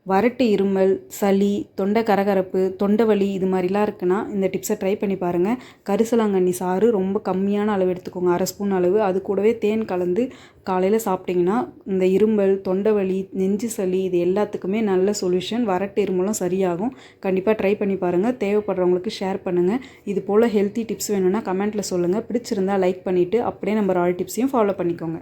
வறட்டு இருமல், சளி, தொண்டை கரகரப்பு, தொண்டை வலி இது மாதிரிலாம் இருக்குன்னா இந்த டிப்ஸை ட்ரை பண்ணி பாருங்கள். கரிசலாங்கண்ணி சாறு ரொம்ப கம்மியான அளவு எடுத்துக்கோங்க, 1/2 ஸ்பூன் அளவு. அது கூடவே தேன் கலந்து காலையில் சாப்பிட்டிங்கன்னா இந்த இருமல், தொண்டை வலி, நெஞ்சு சளி இது எல்லாத்துக்குமே நல்ல சொல்யூஷன். வறட்டு இருமலும் சரியாகும். கண்டிப்பாக ட்ரை பண்ணி பாருங்கள். தேவைப்படுறவங்களுக்கு ஷேர் பண்ணுங்கள். இது போல் ஹெல்த்தி டிப்ஸ் வேணும்னா கமெண்ட்டில் சொல்லுங்கள். பிடிச்சிருந்தா லைக் பண்ணிவிட்டு அப்படியே நம்ம ராயல் டிப்ஸையும் ஃபாலோ பண்ணிக்கோங்க.